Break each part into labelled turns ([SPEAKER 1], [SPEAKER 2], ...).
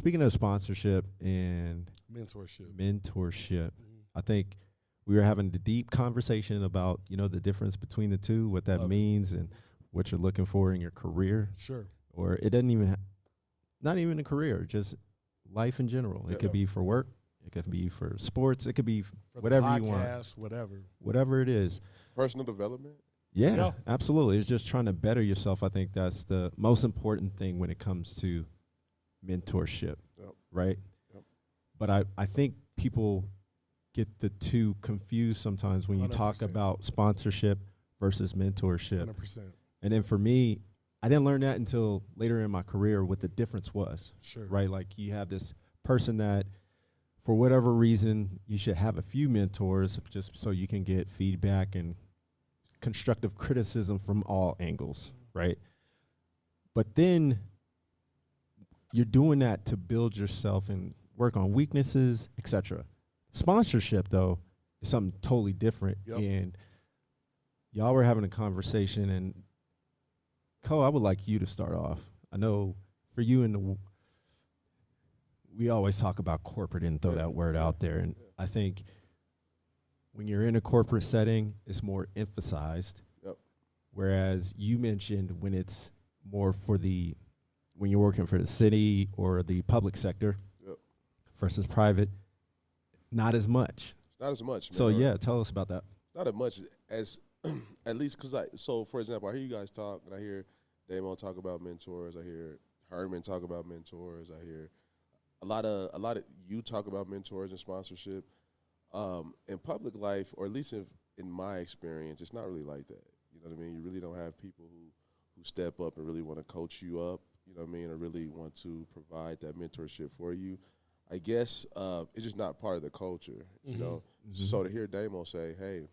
[SPEAKER 1] Speaking of sponsorship and
[SPEAKER 2] Mentorship.
[SPEAKER 1] mentorship,
[SPEAKER 2] Mhm.
[SPEAKER 1] I think we were having a deep conversation about, the difference between the two, what that
[SPEAKER 2] Love it.
[SPEAKER 1] means and what you're looking for in your career.
[SPEAKER 2] Sure.
[SPEAKER 1] Or it doesn't even, not even a career, just life in general. It
[SPEAKER 2] Yeah.
[SPEAKER 1] could be for work. It could be for sports. It could be
[SPEAKER 2] For the
[SPEAKER 1] whatever you want,
[SPEAKER 2] podcast, whatever.
[SPEAKER 1] whatever it is.
[SPEAKER 3] Personal development.
[SPEAKER 1] Yeah,
[SPEAKER 2] Yeah.
[SPEAKER 1] absolutely. It's just trying to better yourself. I think that's the most important thing when it comes to mentorship,
[SPEAKER 3] Yep.
[SPEAKER 1] right?
[SPEAKER 3] Yep.
[SPEAKER 1] But I think people get the two confused sometimes when you talk
[SPEAKER 2] 100%.
[SPEAKER 1] about sponsorship versus mentorship.
[SPEAKER 2] 100%.
[SPEAKER 1] And then for me, I didn't learn that until later in my career what the difference was,
[SPEAKER 2] Sure.
[SPEAKER 1] right? Like you have this person that for whatever reason, you should have a few mentors just so you can get feedback and constructive criticism from all angles, right? But then you're doing that to build yourself and work on weaknesses, etc. Sponsorship, though, is something totally different.
[SPEAKER 2] Yep.
[SPEAKER 1] And y'all were having a conversation, and Cole, I would like you to start off. I know for you we always talk about corporate and throw that word out there, and I think when you're in a corporate setting, it's more emphasized.
[SPEAKER 3] Yep.
[SPEAKER 1] Whereas you mentioned when it's more when you're working for the city or the public sector
[SPEAKER 3] Yep.
[SPEAKER 1] versus private, not as much.
[SPEAKER 3] It's not as much. Man.
[SPEAKER 1] So yeah, tell us about that.
[SPEAKER 3] Not as much as, at least because so for example, I hear you guys talk, and I hear Damo talk about mentors. I hear Herman talk about mentors. I hear a lot of you talk about mentors and sponsorship. In public life, or at least in my experience, it's not really like that. You know what I mean? You really don't have people who step up and really want to coach you up, you know what I mean, or really want to provide that mentorship for you. I guess it's just not part of the culture, you know?
[SPEAKER 1] Mm-hmm.
[SPEAKER 3] So to hear Damo say, hey,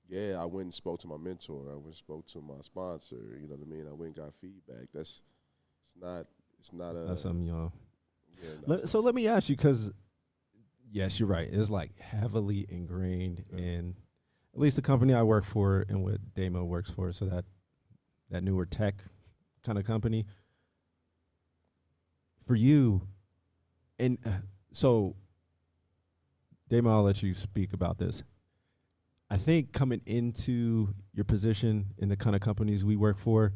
[SPEAKER 3] yeah, I went and spoke to my mentor. I went and spoke to my sponsor, you know what I mean? I went and got feedback. It's not
[SPEAKER 1] That's something y'all.
[SPEAKER 3] Yeah,
[SPEAKER 1] So let me ask you, because yes, you're right. It's like heavily ingrained in at least the company I work for and what Damo works for. So that newer tech kind of company. For you, and so Damo, I'll let you speak about this. I think coming into your position in the kind of companies we work for,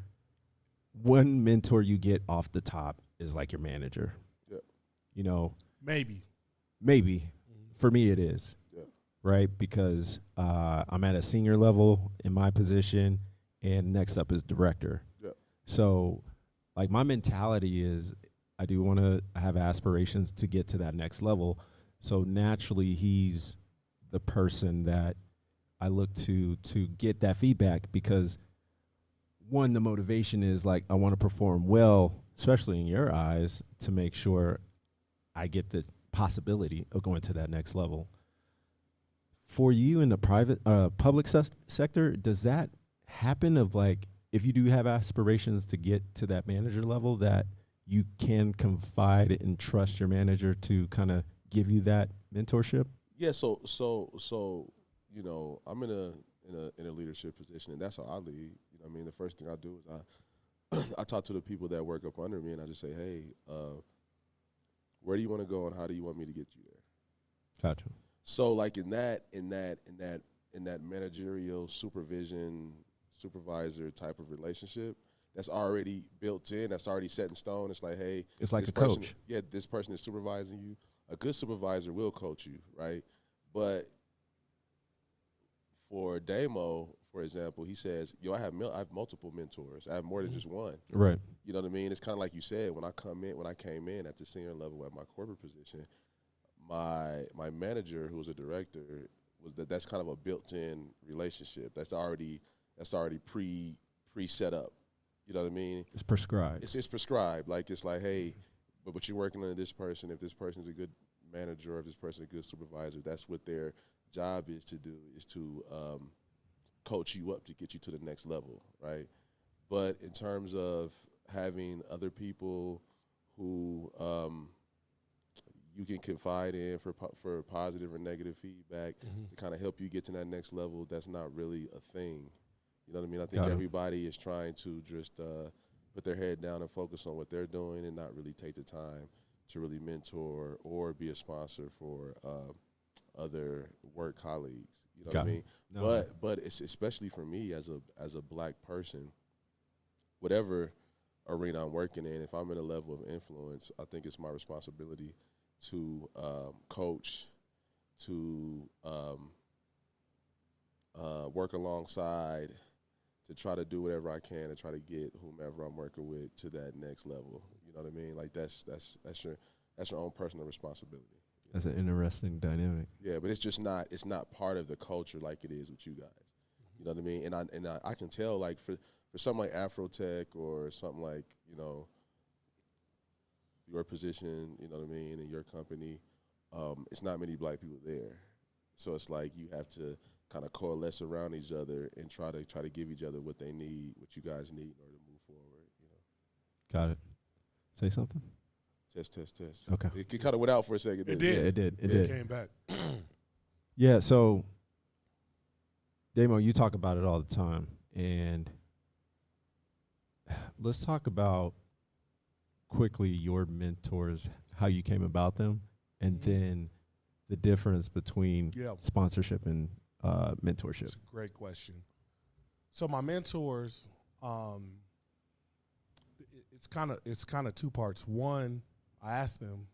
[SPEAKER 1] one mentor you get off the top is like your manager.
[SPEAKER 3] Yeah.
[SPEAKER 1] You know,
[SPEAKER 2] Maybe.
[SPEAKER 1] for me it is.
[SPEAKER 3] Yeah.
[SPEAKER 1] Right? Because I'm at a senior level in my position, and next up is director.
[SPEAKER 3] Yeah.
[SPEAKER 1] So like my mentality is I do want to have aspirations to get to that next level. So naturally he's the person that I look to get that feedback, because one, the motivation is like I want to perform well, especially in your eyes, to make sure I get the possibility of going to that next level. For you in the public sector, does that happen of like, if you do have aspirations to get to that manager level, that you can confide and trust your manager to kind of give you that mentorship?
[SPEAKER 3] Yeah, so you know, I'm in a leadership position, and that's how I lead. You know what I mean? The first thing I do is I talk to the people that work up under me, and I just say, hey, where do you want to go, and how do you want me to get you there?
[SPEAKER 1] Gotcha.
[SPEAKER 3] So like in that managerial supervisor type of relationship, that's already built in, that's already set in stone. It's like, hey,
[SPEAKER 1] It's like
[SPEAKER 3] this
[SPEAKER 1] a
[SPEAKER 3] person-
[SPEAKER 1] coach.
[SPEAKER 3] Yeah, this person is supervising you. A good supervisor will coach you, right? But for Damo, for example, he says, I have multiple mentors. I have more than just one.
[SPEAKER 1] Right.
[SPEAKER 3] You know what I mean? It's kind of like you said, when I came in at the senior level at my corporate position, my manager, who was a director, that's kind of a built-in relationship. That's already pre-set up. You know what I mean?
[SPEAKER 1] It's prescribed.
[SPEAKER 3] It's prescribed. Like, it's like, hey, but you're working under this person. If this person's a good manager, or if this person's a good supervisor, that's what their job is to do, is to coach you up to get you to the next level, right? But in terms of having other people who you can confide in for positive or negative feedback to kind of help you get to that next level, that's not really a thing. You know what I mean? I think
[SPEAKER 1] Got it.
[SPEAKER 3] everybody is trying to just put their head down and focus on what they're doing and not really take the time to really mentor or be a sponsor for other work colleagues. You know what I mean? No. But it's especially for me as a black person, whatever arena I'm working in, if I'm in a level of influence, I think it's my responsibility to coach, to work alongside, to try to do whatever I can to try to get whomever I'm working with to that next level. You know what I mean? Like that's your own personal responsibility.
[SPEAKER 1] That's an interesting dynamic.
[SPEAKER 3] Yeah, but it's not part of the culture like it is with you guys. You know what I mean? And I can tell, like, for something like Afrotech or something like, you know, your position, you know what I mean, in your company, it's not many black people there. So it's like you have to kind of coalesce around each other and try to give each other what they need, what you guys need in order to move forward. You know.
[SPEAKER 1] Got it. Say something.
[SPEAKER 3] Test.
[SPEAKER 1] Okay.
[SPEAKER 3] It kind of went out for a second.
[SPEAKER 2] It did.
[SPEAKER 1] Yeah, it did.
[SPEAKER 2] It came back.
[SPEAKER 1] Yeah. So, Damo, you talk about it all the time, and let's talk about quickly your mentors, how you came about them, and then the difference between sponsorship and mentorship.
[SPEAKER 2] That's a great question. So my mentors, it's kind of two parts. One, I asked them,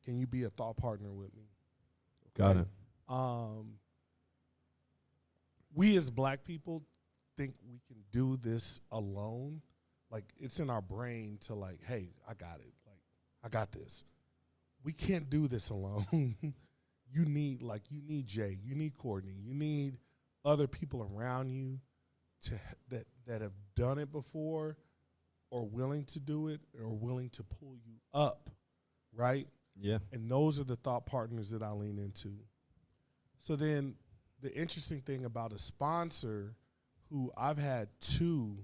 [SPEAKER 2] "Can you be a thought partner with me?"
[SPEAKER 1] Okay. Got it.
[SPEAKER 2] We as black people think we can do this alone. Like, it's in our brain to, like, hey, I got it. Like, I got this. We can't do this alone. You need Jay, you need Courtney, you need other people around you that have done it before, or willing to do it, or willing to pull you up, right?
[SPEAKER 1] Yeah.
[SPEAKER 2] And those are the thought partners that I lean into. So then the interesting thing about a sponsor, who I've had two,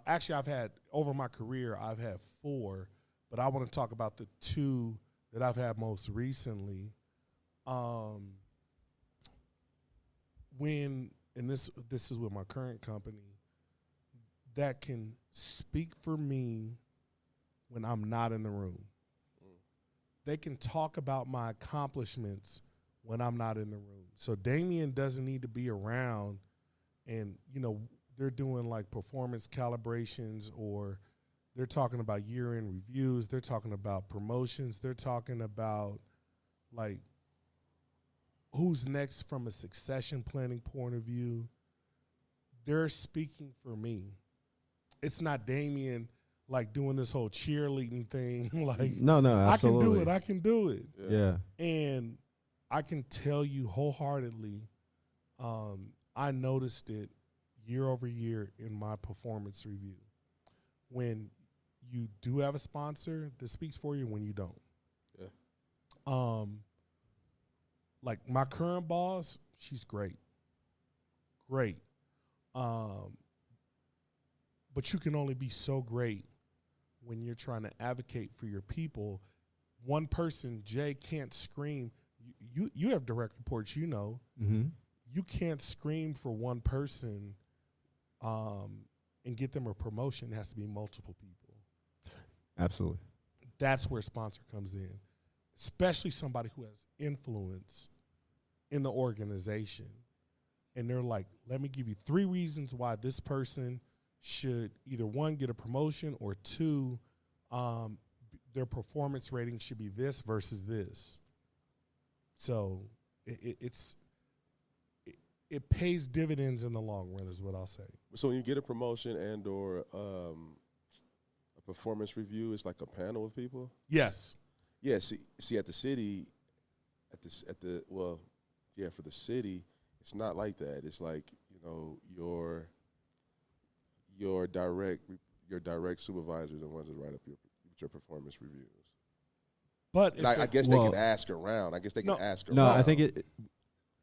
[SPEAKER 2] actually I've had, over my career, I've had four, but I want to talk about the two that I've had most recently. This is with my current company, that can speak for me when I'm not in the room. They can talk about my accomplishments when I'm not in the room. So Damien doesn't need to be around, and, you know, they're doing like performance calibrations, or they're talking about year-end reviews. They're talking about promotions. They're talking about, like, who's next from a succession planning point of view. They're speaking for me. It's not Damien, like, doing this whole cheerleading thing. Like,
[SPEAKER 1] no, absolutely.
[SPEAKER 2] I can do it.
[SPEAKER 1] Yeah.
[SPEAKER 2] And I can tell you wholeheartedly, I noticed it year over year in my performance review. When you do have a sponsor that speaks for you, when you don't. Yeah. Like, my current boss, she's great. Great. But you can only be so great when you're trying to advocate for your people. One person, Jay, can't scream. You have direct reports, you know.
[SPEAKER 1] Mm-hmm.
[SPEAKER 2] You can't scream for one person and get them a promotion. It has to be multiple people.
[SPEAKER 1] Absolutely.
[SPEAKER 2] That's where sponsor comes in, especially somebody who has influence in the organization. And they're like, let me give you 3 reasons why this person should either, 1, get a promotion, or 2, their performance rating should be this versus this. So it pays dividends in the long run, is what I'll say.
[SPEAKER 3] So when you get a promotion and or a performance review, it's like a panel of people?
[SPEAKER 2] Yes.
[SPEAKER 3] Yeah, see at the city, for the city, it's not like that. It's like, you know, your direct supervisors are the ones that write up your performance reviews.
[SPEAKER 2] But
[SPEAKER 3] I guess they can ask around.
[SPEAKER 1] No, I think it.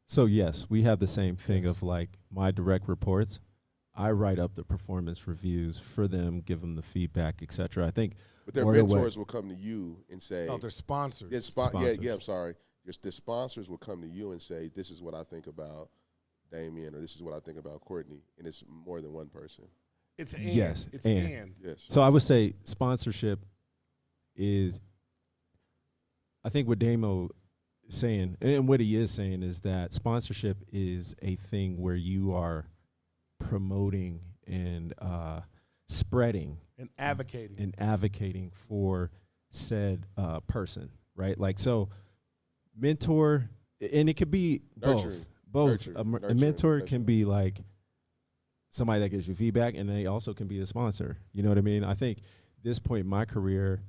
[SPEAKER 1] So yes, we have the same thing of, like, my direct reports. I write up the performance reviews for them, give them the feedback, et cetera. I think,
[SPEAKER 3] but their mentors will come to you and say,
[SPEAKER 2] "No, they're sponsors."
[SPEAKER 3] Yeah. I'm sorry. The sponsors will come to you and say, "This is what I think about Damien," or "This is what I think about Courtney," and it's more than one person.
[SPEAKER 2] It's and.
[SPEAKER 1] Yes,
[SPEAKER 2] It's
[SPEAKER 1] and.
[SPEAKER 2] and.
[SPEAKER 3] Yes.
[SPEAKER 1] So I would say sponsorship is, I think what Damo is saying, and what he is saying, is that sponsorship is a thing where you are promoting and spreading
[SPEAKER 2] And
[SPEAKER 1] advocating for said person, right? Like, so mentor, and it could be
[SPEAKER 3] Nurturing.
[SPEAKER 1] both. A
[SPEAKER 3] Nurturing,
[SPEAKER 1] mentor can
[SPEAKER 3] nurturing.
[SPEAKER 1] be like somebody that gives you feedback, and they also can be a sponsor. You know what I mean? I think this point in my career,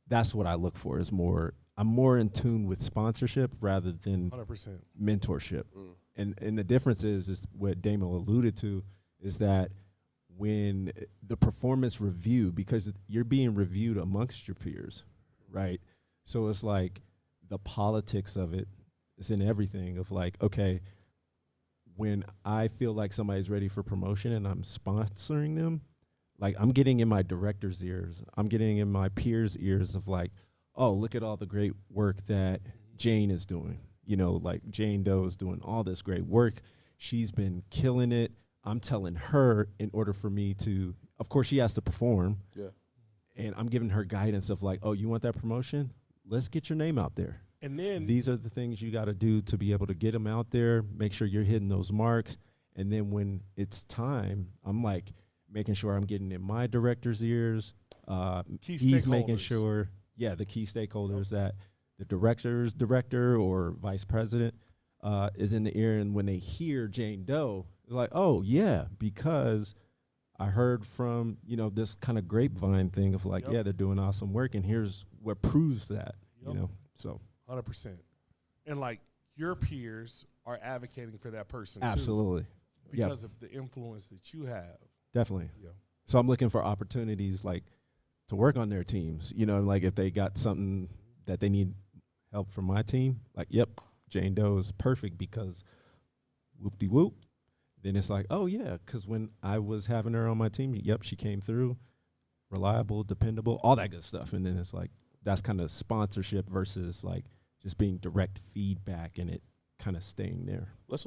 [SPEAKER 1] that's what I look for. Is more, I'm more in tune with sponsorship rather than
[SPEAKER 2] 100%.
[SPEAKER 1] mentorship.
[SPEAKER 3] Mm.
[SPEAKER 1] And the difference is what Damo alluded to, is that when the performance review, because you're being reviewed amongst your peers, right? So it's like the politics of it is in everything of like, okay, when I feel like somebody's ready for promotion and I'm sponsoring them, like I'm getting in my director's ears, I'm getting in my peers' ears of like, oh, look at all the great work that Jane is doing. You know, like Jane Doe is doing all this great work. She's been killing it. I'm telling her in order for me to, of course, she has to perform.
[SPEAKER 3] Yeah.
[SPEAKER 1] And I'm giving her guidance of like, oh, you want that promotion? Let's get your name out there.
[SPEAKER 2] And then
[SPEAKER 1] These are the things you got to do to be able to get them out there, make sure you're hitting those marks. And then when it's time, I'm like making sure I'm getting in my director's ears.
[SPEAKER 2] Key
[SPEAKER 1] He's making
[SPEAKER 2] stakeholders.
[SPEAKER 1] sure, the key stakeholders, that the director or vice president is in the ear. And when they hear Jane Doe, they're like, oh, yeah, because I heard from, this kind of grapevine thing of like,
[SPEAKER 2] Yep.
[SPEAKER 1] they're doing awesome work. And here's what proves that,
[SPEAKER 2] Yep.
[SPEAKER 1] so.
[SPEAKER 2] 100%. And like your peers are advocating for that person
[SPEAKER 1] Absolutely.
[SPEAKER 2] too because of the influence that you have.
[SPEAKER 1] Definitely.
[SPEAKER 2] Yeah.
[SPEAKER 1] So I'm looking for opportunities like to work on their teams, like if they got something that they need help from my team, like, yep, Jane Doe is perfect because whoop-de-whoop. Then it's like, oh, yeah, because when I was having her on my team, yep, she came through, reliable, dependable, all that good stuff. And then it's like, that's kind of sponsorship versus like just being direct feedback and it kind of staying there.
[SPEAKER 3] Let's